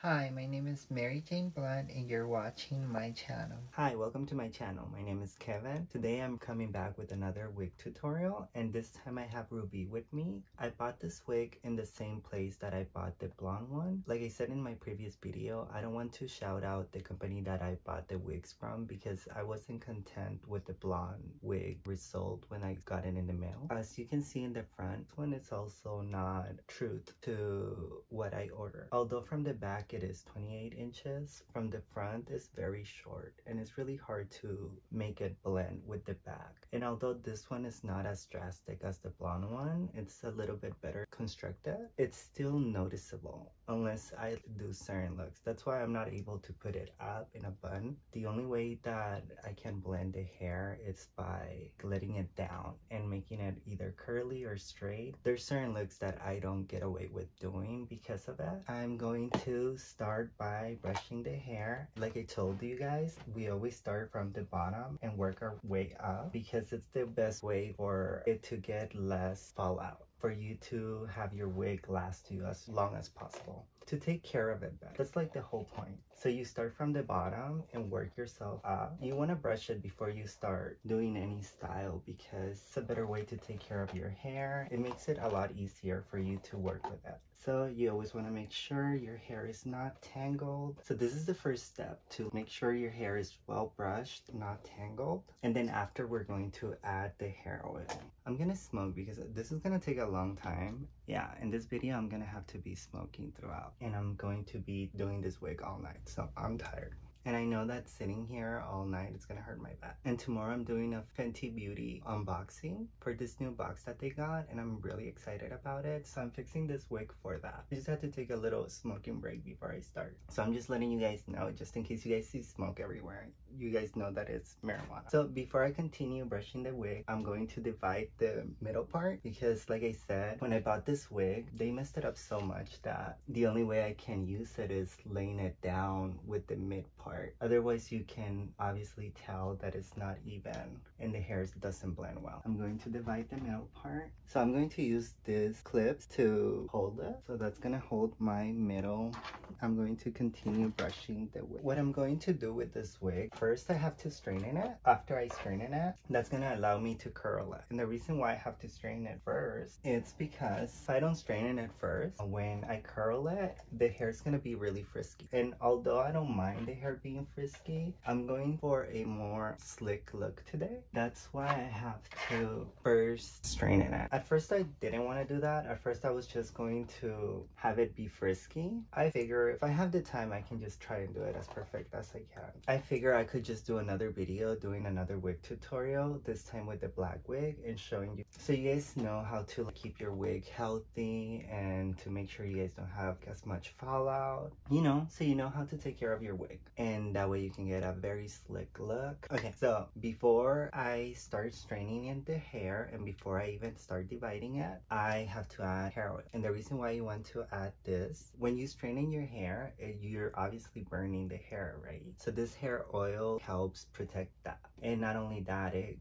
Hi, my name is Mary Jane Blunt and you're watching my channel. Hi, welcome to my channel. My name is Kevin. Today I'm coming back with another wig tutorial, and this time I have Ruby with me. I bought this wig in the same place that I bought the blonde one. Like I said in my previous video, I don't want to shout out the company that I bought the wigs from because I wasn't content with the blonde wig result when I got it in the mail. As you can see in the front one, it's also not true to what I ordered. Although from the back it is 28 inches, from the front it's very short and it's really hard to make it blend with the back. And although this one is not as drastic as the blonde one, it's a little bit better constructed, it's still noticeable unless I do certain looks. That's why I'm not able to put it up in a bun. The only way that I can blend the hair is by letting it down and making it either curly or straight. There's certain looks that I don't get away with doing because of it. I'm going to start by brushing the hair. Like I told you guys, we always start from the bottom and work our way up because it's the best way for it to get less fallout, for you to have your wig last you as long as possible, to take care of it better. That's like the whole point. So you start from the bottom and work yourself up. You want to brush it before you start doing any style because it's a better way to take care of your hair. It makes it a lot easier for you to work with it. So you always want to make sure your hair is not tangled. So this is the first step, to make sure your hair is well brushed, not tangled. And then after, we're going to add the hair oil. I'm gonna smoke because this is gonna take a long time. Yeah, in this video I'm gonna have to be smoking throughout, and I'm going to be doing this wig all night, so I'm tired. And I know that sitting here all night is gonna hurt my back. And tomorrow I'm doing a Fenty Beauty unboxing for this new box that they got, and I'm really excited about it. So I'm fixing this wig for that. I just had to take a little smoking break before I start. So I'm just letting you guys know, just in case you guys see smoke everywhere, you guys know that it's marijuana. So before I continue brushing the wig, I'm going to divide the middle part because, like I said, when I bought this wig, they messed it up so much that the only way I can use it is laying it down with the mid part. Otherwise, you can obviously tell that it's not even and the hair doesn't blend well. I'm going to divide the middle part. So I'm going to use these clips to hold it. So that's gonna hold my middle. I'm going to continue brushing the wig. What I'm going to do with this wig, first I have to straighten it. After I straighten it, that's gonna allow me to curl it. And the reason why I have to straighten it first, it's because if I don't straighten it first, when I curl it, the hair is gonna be really frisky. And although I don't mind the hair being frisky, I'm going for a more slick look today. That's why I have to first straighten it. At first I didn't want to do that. At first I was just going to have it be frisky. I figure if I have the time, I can just try and do it as perfect as I can. I figure I could just do another video doing another wig tutorial, this time with the black wig, and showing you so you guys know how to keep your wig healthy and to make sure you guys don't have as much fallout, you know, so you know how to take care of your wig, and that way you can get a very slick look. Okay, so before I start straightening in the hair and before I even start dividing it, I have to add hair oil. And the reason why you want to add this, when you straighten your hair, you're obviously burning the hair, right? So this hair oil helps protect that. And not only that, it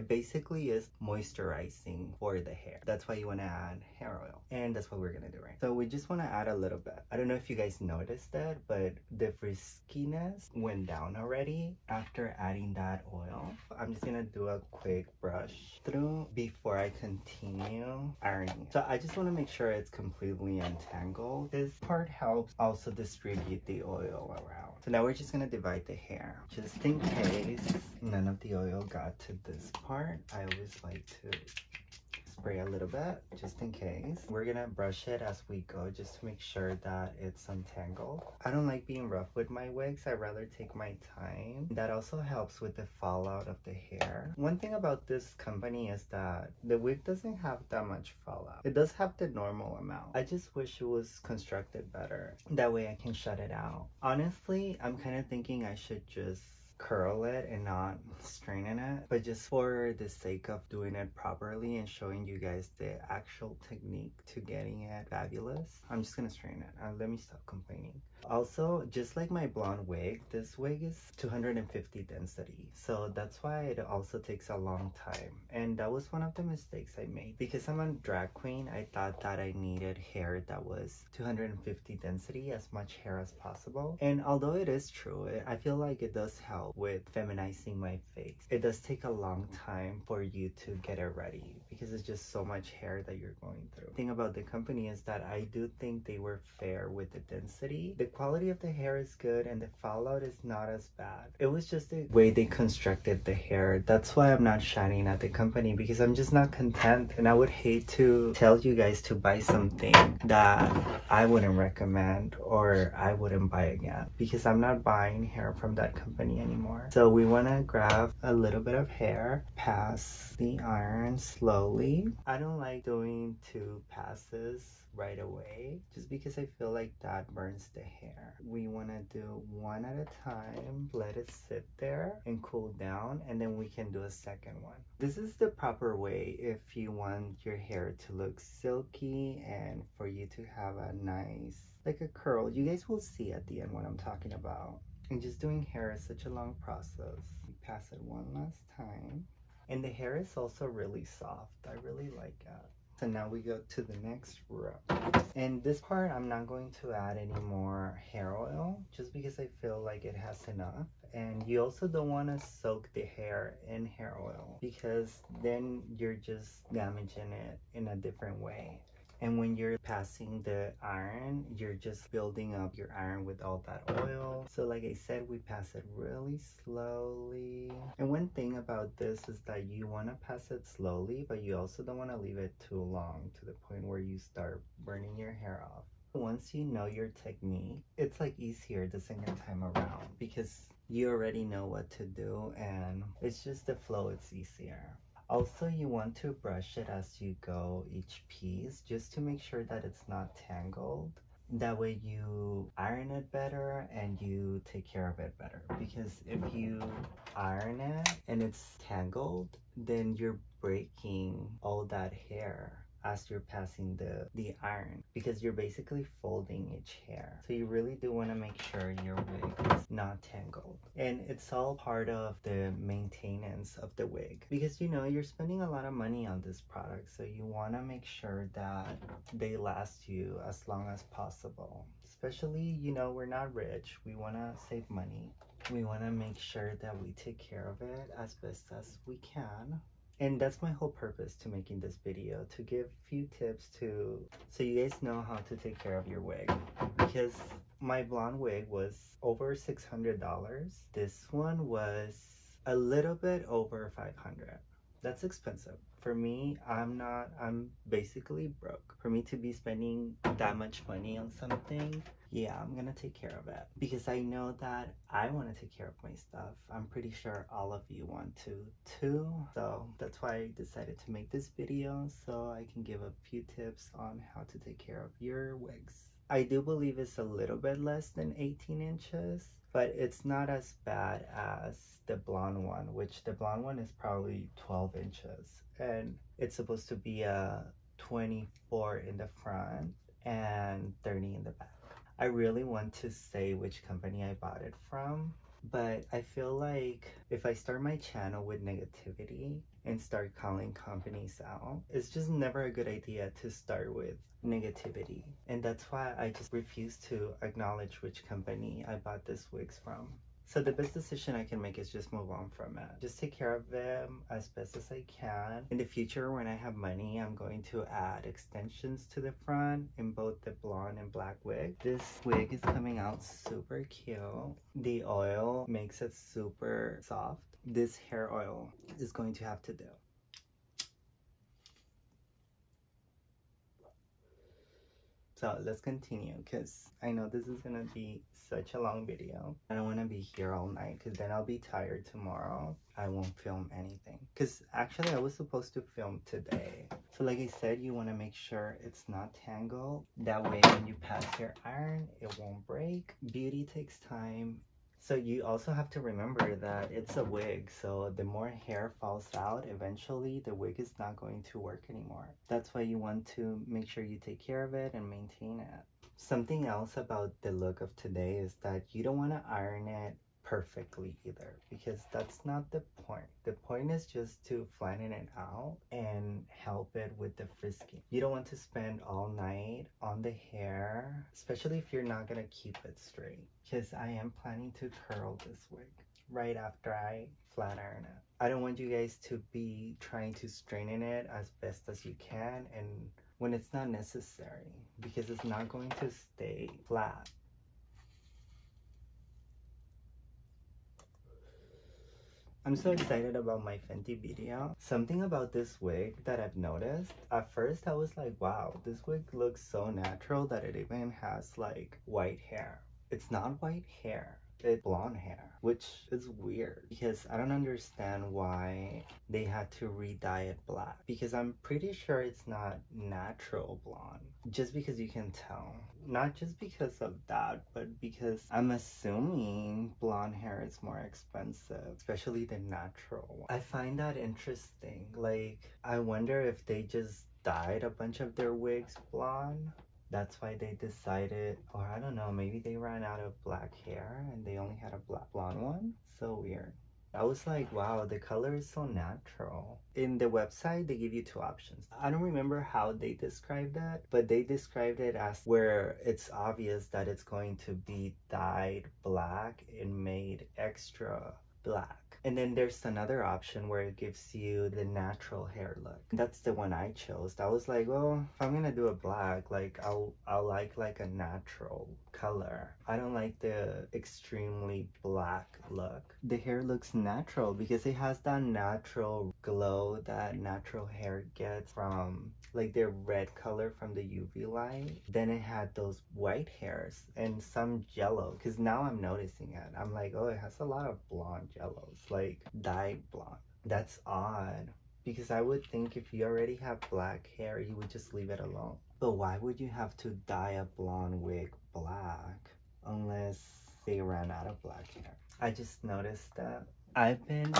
basically is moisturizing for the hair. That's why you want to add hair oil, and that's what we're gonna do, right? So we just want to add a little bit. I don't know if you guys noticed that, but the friskiness went down already after adding that oil. I'm just gonna do a quick brush through before I continue ironing. So I just want to make sure it's completely untangled. This part helps also distribute the oil around. So now we're just gonna divide the hair. Just in case none of the oil got to this part, I always like to spray a little bit just in case. We're gonna brush it as we go just to make sure that it's untangled. I don't like being rough with my wigs. I rather take my time. That also helps with the fallout of the hair. One thing about this company is that the wig doesn't have that much fallout. It does have the normal amount. I just wish it was constructed better. That way I can shut it out. Honestly, I'm kind of thinking I should just curl it and not straighten it, but just for the sake of doing it properly and showing you guys the actual technique to getting it fabulous, I'm just gonna straighten it. Let me stop complaining. Also, just like my blonde wig, this wig is 250 density. So that's why it also takes a long time. And that was one of the mistakes I made. Because I'm a drag queen, I thought that I needed hair that was 250 density, as much hair as possible. And although it is true, I feel like it does help with feminizing my face. It does take a long time for you to get it ready because it's just so much hair that you're going through. The thing about the company is that I do think they were fair with the density. The quality of the hair is good and the fallout is not as bad. It was just the way they constructed the hair. That's why I'm not shining at the company, because I'm just not content, and I would hate to tell you guys to buy something that I wouldn't recommend or I wouldn't buy again, because I'm not buying hair from that company anymore. So we want to grab a little bit of hair, pass the iron slowly. I don't like doing 2 passes right away just because I feel like that burns the hair. We want to do 1 at a time, let it sit there and cool down, and then we can do a second one. This is the proper way if you want your hair to look silky and for you to have a nice, like a curl. You guys will see at the end what I'm talking about. And just doing hair is such a long process. We pass it 1 last time. And the hair is also really soft. I really like it. So now we go to the next row. And this part, I'm not going to add any more hair oil just because I feel like it has enough. And you also don't want to soak the hair in hair oil because then you're just damaging it in a different way. And when you're passing the iron, you're just building up your iron with all that oil. So like I said, we pass it really slowly. And one thing about this is that you want to pass it slowly, but you also don't want to leave it too long to the point where you start burning your hair off. Once you know your technique, it's like easier the second time around because you already know what to do, and it's just the flow, it's easier. Also, you want to brush it as you go each piece just to make sure that it's not tangled. That way you iron it better and you take care of it better. Because if you iron it and it's tangled, then you're breaking all that hair as you're passing the iron, because you're basically folding each hair. So you really do want to make sure your wig is not tangled. And it's all part of the maintenance of the wig, because you know you're spending a lot of money on this product, so you want to make sure that they last you as long as possible. Especially, you know, we're not rich, we want to save money. We want to make sure that we take care of it as best as we can. And that's my whole purpose to making this video, to give a few tips so you guys know how to take care of your wig. Because my blonde wig was over $600. This one was a little bit over $500. That's expensive. For me, I'm basically broke. For me to be spending that much money on something, yeah, I'm gonna take care of it. Because I know that I want to take care of my stuff. I'm pretty sure all of you want to too. So that's why I decided to make this video, so I can give a few tips on how to take care of your wigs. I do believe it's a little bit less than 18 inches, but it's not as bad as the blonde one, which the blonde one is probably 12 inches. And it's supposed to be a 24 in the front and 30 in the back. I really want to say which company I bought it from, but I feel like if I start my channel with negativity and start calling companies out, it's just never a good idea to start with negativity. And that's why I just refuse to acknowledge which company I bought this wigs from. So the best decision I can make is just move on from it. Just take care of them as best as I can. In the future, when I have money, I'm going to add extensions to the front in both the blonde and black wig. This wig is coming out super cute. The oil makes it super soft. This hair oil is going to have to do. So let's continue, because I know this is gonna be such a long video. I don't want to be here all night because then I'll be tired tomorrow. I won't film anything, because actually I was supposed to film today. So like I said, you want to make sure it's not tangled. That way when you pass your iron, it won't break. Beauty takes time. So you also have to remember that it's a wig, so the more hair falls out, eventually the wig is not going to work anymore. That's why you want to make sure you take care of it and maintain it. Something else about the look of today is that you don't want to iron it perfectly either, because that's not the point. The point is just to flatten it out and help it with the frisking. You don't want to spend all night on the hair, especially if you're not gonna keep it straight, because I am planning to curl this wig right after I flat iron it. I don't want you guys to be trying to straighten it as best as you can and when it's not necessary, because it's not going to stay flat. I'm so excited about my Fenty video. Something about this wig that I've noticed, at first I was like, wow, this wig looks so natural that it even has like white hair. It's not white hair, it's blonde hair, which is weird because I don't understand why they had to re-dye it black, because I'm pretty sure it's not natural blonde, just because you can tell. Not just because of that, but because I'm assuming blonde hair is more expensive, especially the natural one. I find that interesting. Like, I wonder if they just dyed a bunch of their wigs blonde. That's why they decided, or I don't know, maybe they ran out of black hair and they only had a black blonde one. So weird. I was like, wow, the color is so natural. In the website, they give you two options. I don't remember how they described that, but they described it as where it's obvious that it's going to be dyed black and made extra black. And then there's another option where it gives you the natural hair look. That's the one I chose. I was like, well, if I'm gonna do a black, like I'll like a natural color. I don't like the extremely black look. The hair looks natural because it has that natural glow that natural hair gets from like the red color from the UV light. Then it had those white hairs and some jello, because now I'm noticing it. I'm like, oh, it has a lot of blonde jellos, like dyed blonde. That's odd, because I would think if you already have black hair, you would just leave it alone. But why would you have to dye a blonde wig black unless they ran out of black hair? I just noticed that. I've been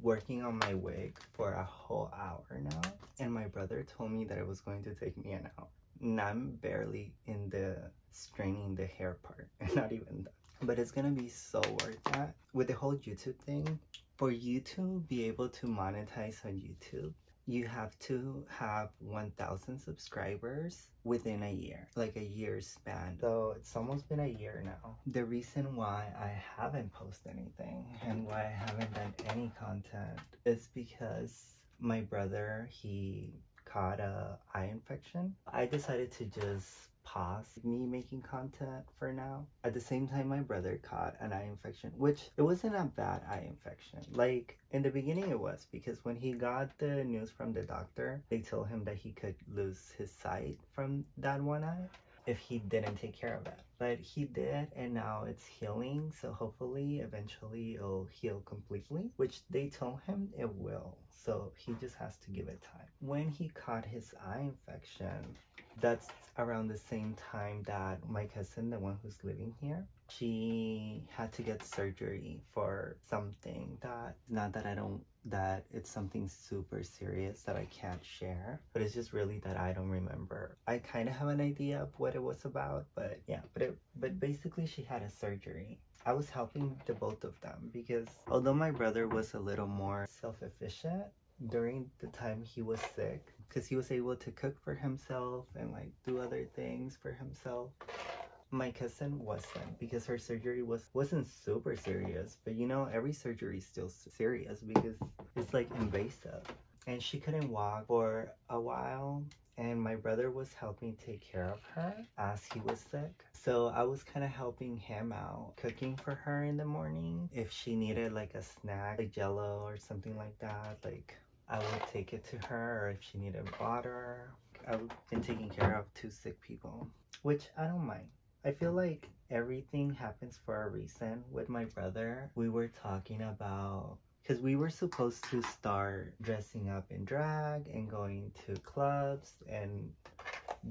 working on my wig for a whole hour now, and my brother told me that it was going to take me an hour. And I'm barely in the straining the hair part, not even that. But it's gonna be so worth that. With the whole YouTube thing, for you to be able to monetize on YouTube, you have to have 1,000 subscribers within a year, like a year span. So it's almost been a year now. The reason why I haven't posted anything and why I haven't done any content is because my brother, he caught a eye infection. I decided to just pause me making content for now. At the same time, my brother caught an eye infection, which it wasn't a bad eye infection. Like in the beginning it was, because when he got the news from the doctor, they told him that he could lose his sight from that one eye if he didn't take care of it. But he did, and now it's healing, so hopefully eventually it'll heal completely, which they told him it will, so he just has to give it time. When he caught his eye infection, that's around the same time that my cousin, the one who's living here, she had to get surgery for something that, not that I don't, that it's something super serious that I can't share, but it's just really that I don't remember. I kind of have an idea of what it was about, but yeah, but basically she had a surgery. I was helping the both of them because although my brother was a little more self-efficient during the time he was sick, because he was able to cook for himself and like do other things for himself, my cousin wasn't, because her surgery wasn't super serious, but you know, every surgery is still serious because it's like invasive, and she couldn't walk for a while, and my brother was helping take care of her as he was sick. So I was kind of helping him out, cooking for her in the morning. If she needed like a snack, like jello or something like that, like I would take it to her, or if she needed water. I've been taking care of two sick people, which I don't mind. I feel like everything happens for a reason. With my brother, we were talking about, because we were supposed to start dressing up in drag and going to clubs and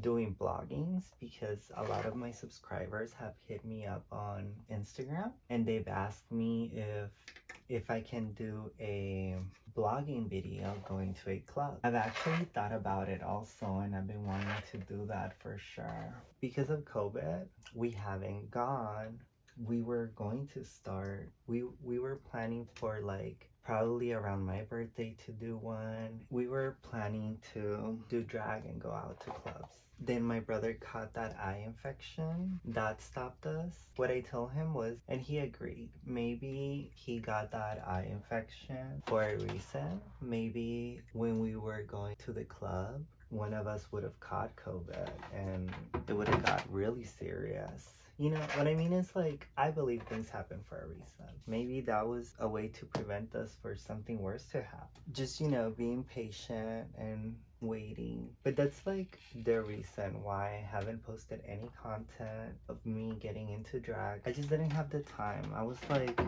doing bloggings, because a lot of my subscribers have hit me up on Instagram and they've asked me if if I can do a blogging video going to a club. I've actually thought about it also, and I've been wanting to do that for sure. Because of COVID, we haven't gone. We were going to start, we were planning for like probably around my birthday to do one. We were planning to do drag and go out to clubs. Then my brother caught that eye infection. That stopped us. What I told him was, and he agreed, maybe he got that eye infection for a reason. Maybe when we were going to the club, one of us would have caught COVID and it would have got really serious. You know, what I mean is like, I believe things happen for a reason. Maybe that was a way to prevent us for something worse to happen. Just, you know, being patient and waiting. But that's like the reason why I haven't posted any content of me getting into drag. I just didn't have the time. I was like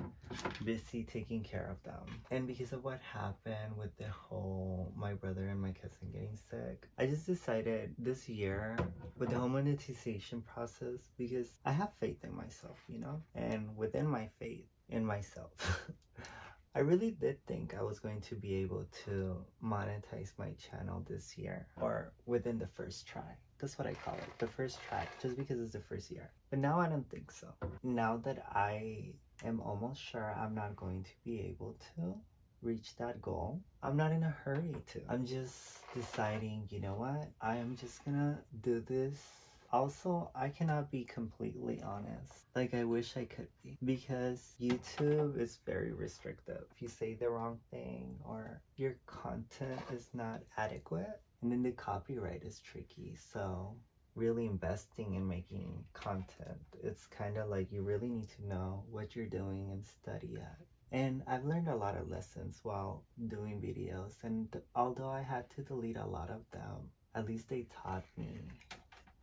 busy taking care of them. And because of what happened with the whole my brother and my cousin getting sick, I just decided this year with the whole monetization process, because I have faith in myself, you know, and within my faith in myself, I really did think I was going to be able to monetize my channel this year, or within the first try. That's what I call it, the first try, just because it's the first year. But now I don't think so. Now that I am almost sure I'm not going to be able to reach that goal, I'm not in a hurry to. I'm just deciding, you know what, I am just gonna do this. Also, I cannot be completely honest. Like, I wish I could be. Because YouTube is very restrictive. If you say the wrong thing or your content is not adequate, and then the copyright is tricky. So really investing in making content, it's kind of like you really need to know what you're doing and study it. And I've learned a lot of lessons while doing videos, and although I had to delete a lot of them, at least they taught me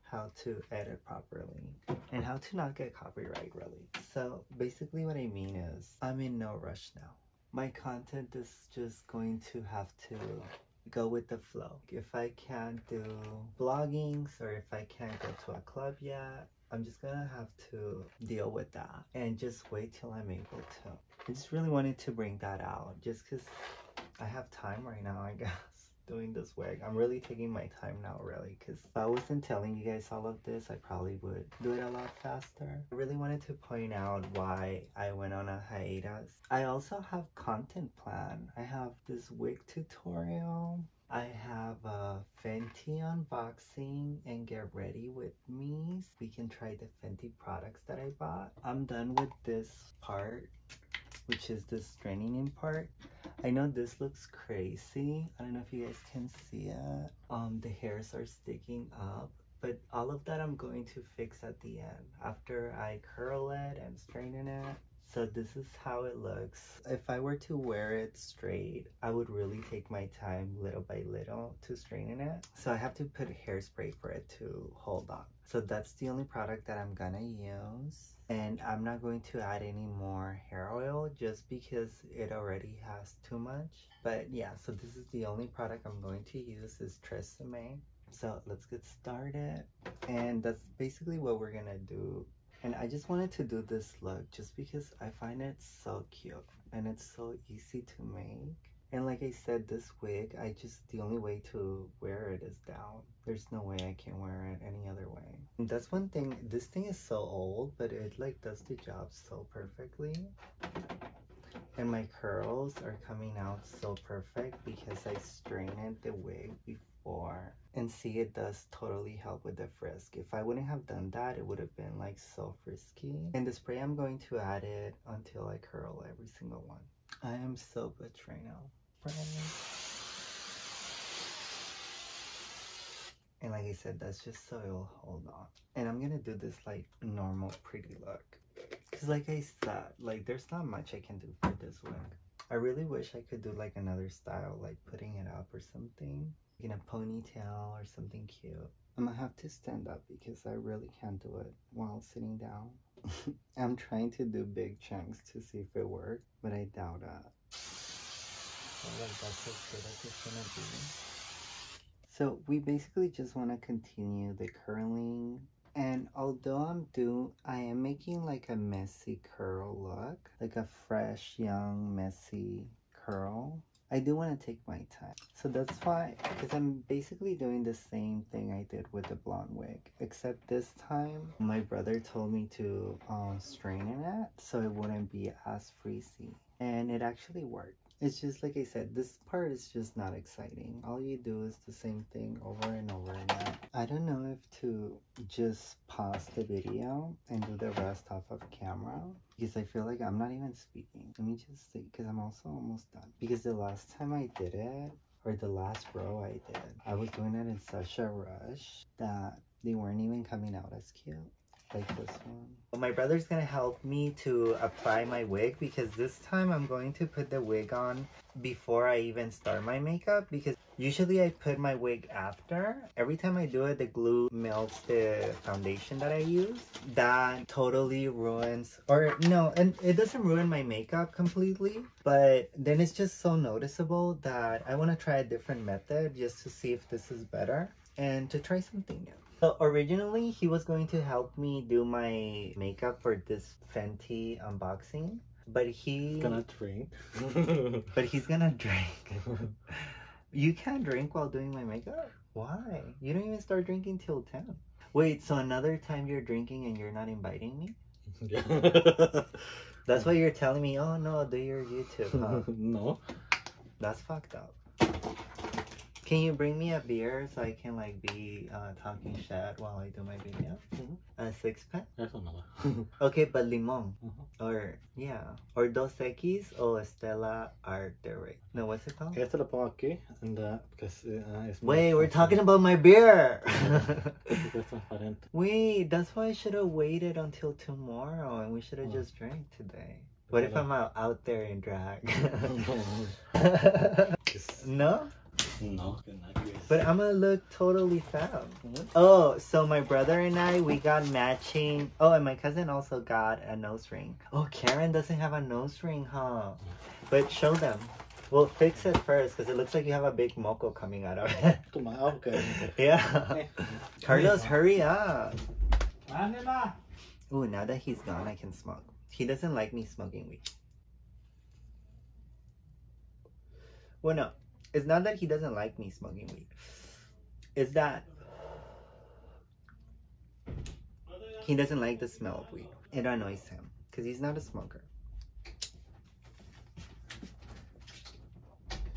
how to edit properly and how to not get copyright, really. So basically what I mean is, I'm in no rush now. My content is just going to have to go with the flow. If I can't do vloggings or if I can't go to a club yet, I'm just gonna have to deal with that and just wait till I'm able to. I just really wanted to bring that out just because I have time right now, I guess, doing this wig. I'm really taking my time now, really, because if I wasn't telling you guys all of this, I probably would do it a lot faster. I really wanted to point out why I went on a hiatus. I also have content plan. I have this wig tutorial. I have a Fenty unboxing and get ready with me. We can try the Fenty products that I bought. I'm done with this part, which is the straightening part. I know this looks crazy. I don't know if you guys can see it. The hairs are sticking up, but all of that I'm going to fix at the end after I curl it and straighten it. So this is how it looks. If I were to wear it straight, I would really take my time little by little to straighten it. So I have to put hairspray for it to hold on. So that's the only product that I'm gonna use. And I'm not going to add any more hair oil just because it already has too much. But yeah, so this is the only product I'm going to use is Tresemme. So let's get started. And that's basically what we're gonna do. And I just wanted to do this look just because I find it so cute and it's so easy to make. And like I said, this wig, the only way to wear it is down. There's no way I can wear it any other way. And that's one thing, this thing is so old, but it like does the job so perfectly. And my curls are coming out so perfect because I straightened the wig before. And see, it does totally help with the frisk. If I wouldn't have done that, it would have been like so frisky. And the spray, I'm going to add it until I curl every single one. I am so butch right now. And like I said, that's just so it'll hold on. And I'm gonna do this like normal pretty look. Cause like I said, like there's not much I can do for this wig. I really wish I could do like another style, like putting it up or something. In a ponytail or something cute. I'm gonna have to stand up because I really can't do it while sitting down. I'm trying to do big chunks to see if it works, but I doubt it. So like that's as good as it's gonna be. So we basically just want to continue the curling And although I am making like a messy curl look, like a fresh, young, messy curl, I do want to take my time. So that's why, because I'm basically doing the same thing I did with the blonde wig, except this time my brother told me to straighten it so it wouldn't be as frizzy. And it actually worked. It's just like I said, this part is just not exciting. All you do is the same thing over and over again. I don't know if to just pause the video and do the rest off of camera, because I feel like I'm not even speaking. Let me just see, because I'm also almost done. Because the last time I did it, or the last row I did, I was doing it in such a rush that they weren't even coming out as cute. Like this one. My brother's gonna help me to apply my wig, because this time I'm going to put the wig on before I even start my makeup, because usually I put my wig after. Every time I do it, the glue melts the foundation that I use. That totally ruins, or no, and it doesn't ruin my makeup completely, but then it's just so noticeable that I want to try a different method just to see if this is better and to try something new. So originally he was going to help me do my makeup for this Fenty unboxing, but he's gonna drink. But he's gonna drink. You can't drink while doing my makeup? Why? You don't even start drinking till 10. Wait, so another time you're drinking and you're not inviting me? Yeah. That's why you're telling me, oh no, do your YouTube, huh? No. That's fucked up. Can you bring me a beer so I can like be talking shit while I do my video? A 6-pack? Eso nada. Okay, but limon. Or, yeah. Or Dos Equis o Stella Artois. No, what's it called? Este lo pongo aquí, and because it's Wait, we're talking about my beer! Es transparente. Wait, that's why I should have waited until tomorrow and we should have just drank today. What if I'm out there in drag? No? No, But I'm gonna look totally fab. Oh, so my brother and I, we got matching. Oh, and my cousin also got a nose ring. Oh, Karen doesn't have a nose ring, huh? But show them. We'll fix it first because it looks like you have a big moco coming out of it. Okay. Yeah. Carlos, hurry up. Ooh, now that he's gone, I can smoke. He doesn't like me smoking weed. Well, no. It's not that he doesn't like me smoking weed. It's that he doesn't like the smell of weed. It annoys him because he's not a smoker.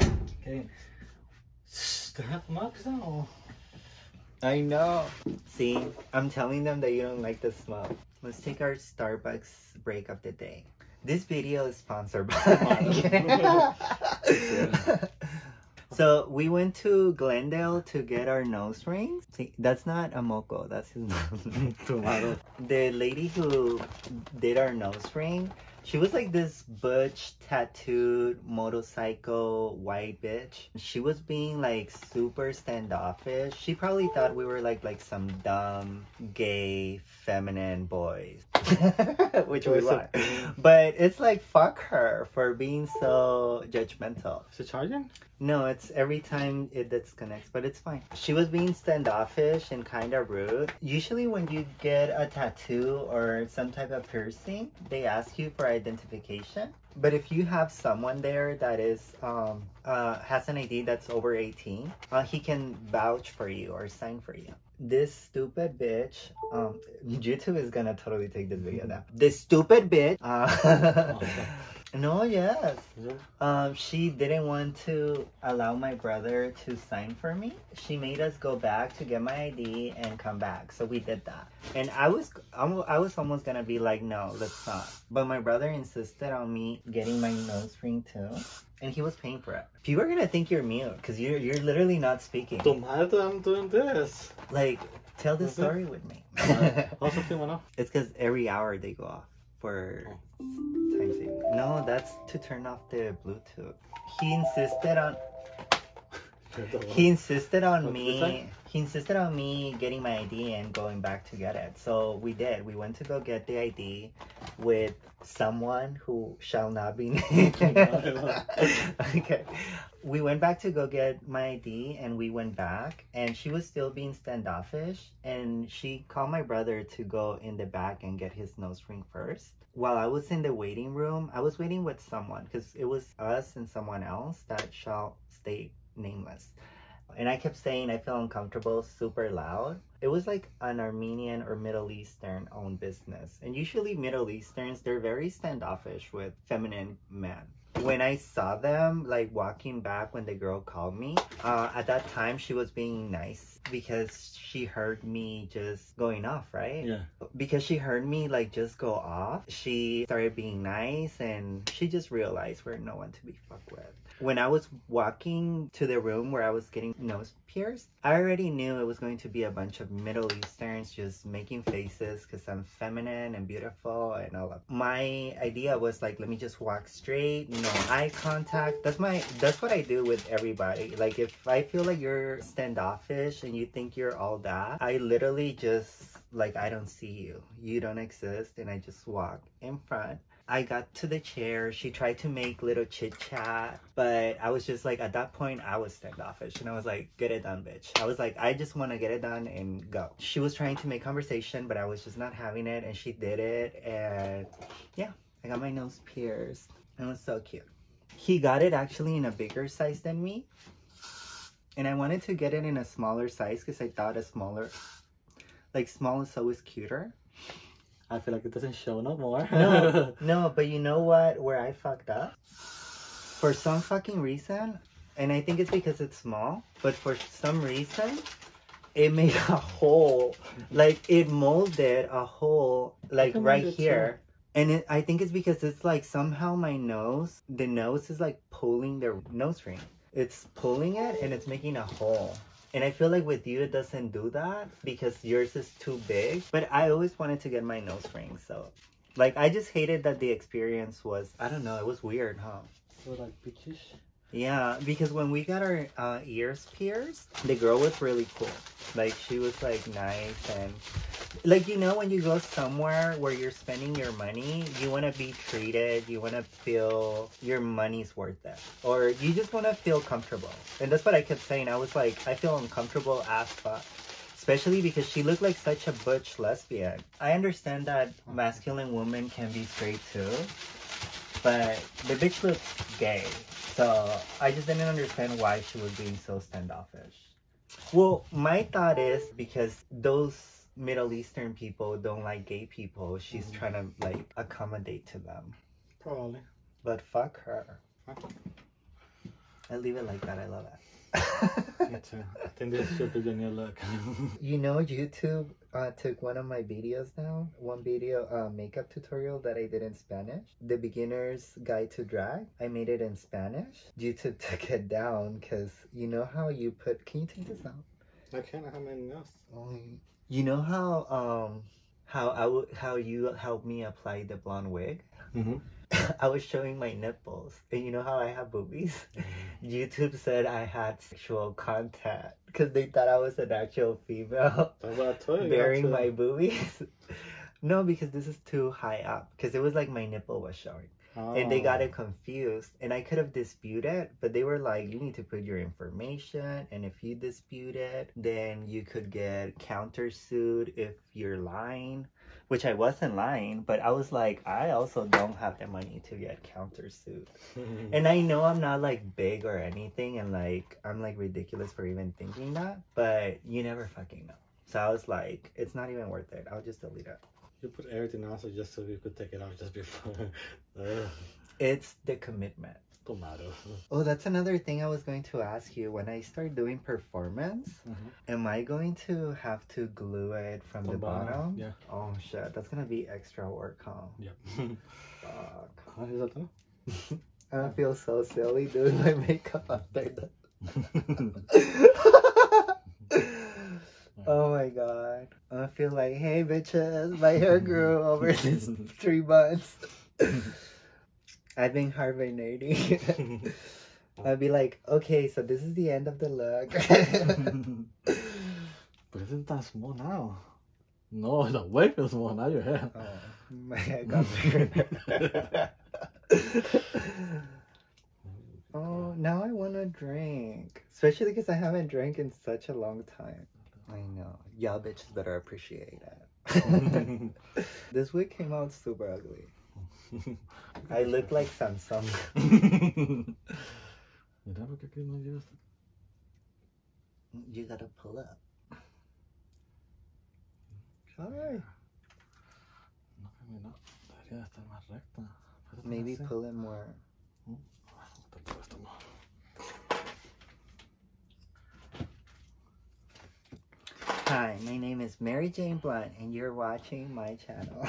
Okay. They have mugs now. I know. See, I'm telling them that you don't like the smell. Let's take our Starbucks break of the day. This video is sponsored by... So we went to Glendale to get our nose rings. See, that's not a moco, that's his nose. Tomato. The lady who did our nose ring, she was like this butch, tattooed, motorcycle, white bitch. She was being like super standoffish. She probably thought we were like some dumb, gay, feminine boys. Which we are. But it's like, fuck her for being so judgmental. Is it charging? No, it's every time it disconnects, but it's fine. She was being standoffish and kind of rude. Usually when you get a tattoo or some type of piercing, they ask you for identification. But if you have someone there that is has an ID that's over 18, he can vouch for you or sign for you. This stupid bitch, YouTube is gonna totally take this video down. This stupid bitch, no, yes. She didn't want to allow my brother to sign for me. She made us go back to get my ID and come back. So we did that. And I was almost gonna be like, no, let's not. But my brother insisted on me getting my nose ring too. And he was paying for it. People are gonna think you're mute because you're literally not speaking. Tomato, I'm doing this. Like, tell the story with me. It's because every hour they go off for time saving. No, that's to turn off the Bluetooth. He insisted on me getting my ID and going back to get it. So we did. We went to go get the ID with someone who shall not be named. Okay. We went back to go get my ID and we went back and she was still being standoffish and she called my brother to go in the back and get his nose ring first. While I was in the waiting room, I was waiting with someone because it was us and someone else that shall stay nameless. And I kept saying I feel uncomfortable super loud. It was like an Armenian or Middle Eastern owned business. And usually Middle Easterns, they're very standoffish with feminine men. When I saw them like walking back when the girl called me, at that time she was being nice because she heard me just going off, right? Yeah. Because she heard me like just go off, she started being nice and she just realized we're no one to be fucked with. When I was walking to the room where I was getting nose pierced, I already knew it was going to be a bunch of Middle Easterns just making faces because I'm feminine and beautiful and all of. My idea was like, let me just walk straight, no eye contact. That's what I do with everybody. Like if I feel like you're standoffish and you think you're all that, I literally just like, I don't see you. You don't exist, and I just walk in front. I got to the chair. She tried to make little chit chat, but I was just like, at that point, I was standoffish. And I was like, get it done, bitch. I was like, I just want to get it done and go. She was trying to make conversation, but I was just not having it. And she did it. And yeah, I got my nose pierced. It was so cute. He got it actually in a bigger size than me. And I wanted to get it in a smaller size because I thought a smaller, like small is always cuter. I feel like it doesn't show no more. No, but you know what? Where I fucked up? For some fucking reason, and I think it's because it's small, but for some reason, it made a hole. Like, it molded a hole, like, right here. And I think it's because it's like somehow my nose, the nose is like pulling the nose ring. It's pulling it and it's making a hole. And I feel like with you, it doesn't do that because yours is too big. But I always wanted to get my nose ring. So, like, I just hated that the experience was, I don't know, it was weird, huh? So, like, bitches? Yeah, because when we got our ears pierced, the girl was really cool. Like, she was, like, nice and... Like, you know, when you go somewhere where you're spending your money, you want to be treated, you want to feel your money's worth it. Or you just want to feel comfortable. And that's what I kept saying. I was like, I feel uncomfortable as fuck. Especially because she looked like such a butch lesbian. I understand that masculine women can be straight too. But the bitch looked gay. So I just didn't understand why she was being so standoffish. Well, my thought is because those Middle Eastern people don't like gay people, she's trying to like accommodate to them. Probably. But fuck her. I leave it like that. I love it. Me too. I think this should be the new look. You know, YouTube took one of my videos now. One video makeup tutorial that I did in Spanish. The beginner's guide to drag. I made it in Spanish. YouTube took it down because you know how you put... Can you take this out? I can't have anything else. You know how you helped me apply the blonde wig? Mm-hmm. I was showing my nipples, and you know how I have boobies? YouTube said I had sexual content because they thought I was an actual female bearing my boobies. No, because this is too high up, because it was like my nipple was showing. And they got it confused, and I could have disputed, but they were like, you need to put your information, and if you dispute it, then you could get countersued if you're lying, which I wasn't lying, but I was like, I also don't have the money to get countersued. And I know I'm not like big or anything, and like I'm like ridiculous for even thinking that, but you never fucking know. So I was like, it's not even worth it. I'll just delete it. You put everything else just so you could take it out just before. It's the commitment. Tomato. Oh, that's another thing I was going to ask you. When I start doing performance, am I going to have to glue it from the bottom? Yeah. Oh shit, that's gonna be extra work, huh? Yeah. Fuck. What is that? I feel so silly doing my makeup after that. Oh my god. I feel like, hey bitches, my hair grew over these 3 months. I've been hibernating. I'd be like, okay, so this is the end of the look. But isn't that small now? No, the way feels small now, your hair. Oh, my head got bigger. Oh, now I want to drink. Especially because I haven't drank in such a long time. I know. Y'all bitches better appreciate that. This wig came out super ugly. I look like Samsung. Mira, porque aquí no llevas. You gotta pull up. Hi. No, no. Debería estar más recta. Maybe pull it more. Hi, my name is Mary Jane Blunt, and you're watching my channel.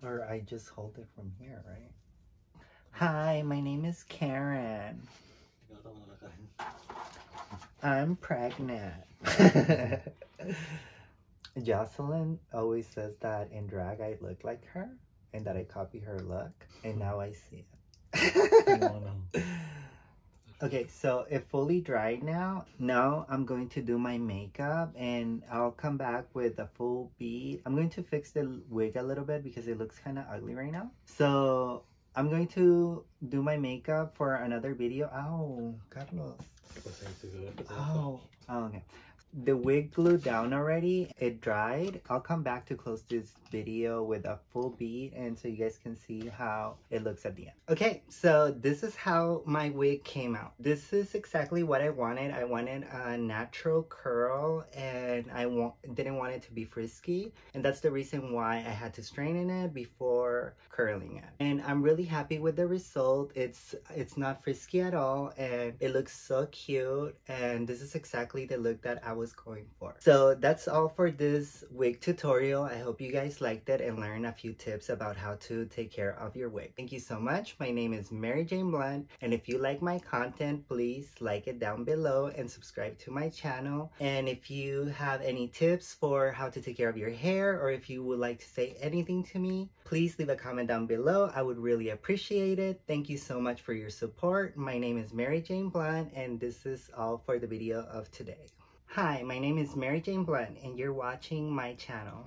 Or I just hold it from here, right? Hi, my name is Karen. I'm pregnant. Jocelyn always says that in drag I look like her and that I copy her look, and now I see it. No. Okay, so it fully dried now. Now I'm going to do my makeup and I'll come back with a full beat. I'm going to fix the wig a little bit because it looks kind of ugly right now. So I'm going to do my makeup for another video. Ow, Carlos. Oh, okay. The wig glued down already. It dried. I'll come back to close this video with a full beat and so you guys can see how it looks at the end. Okay, so this is how my wig came out. This is exactly what I wanted. I wanted a natural curl and I didn't want it to be frisky. And that's the reason why I had to straighten it before curling it. And I'm really happy with the result. It's not frisky at all and it looks so cute. And this is exactly the look that I was going for. So that's all for this wig tutorial. I hope you guys liked it and learned a few tips about how to take care of your wig. Thank you so much. My name is Mary Jane Blunt, and if you like my content, please like it down below and subscribe to my channel. And if you have any tips for how to take care of your hair, or if you would like to say anything to me, please leave a comment down below. I would really appreciate it. Thank you so much for your support. My name is Mary Jane Blunt, and this is all for the video of today. Hi, my name is Mary Jane Blunt, and you're watching my channel.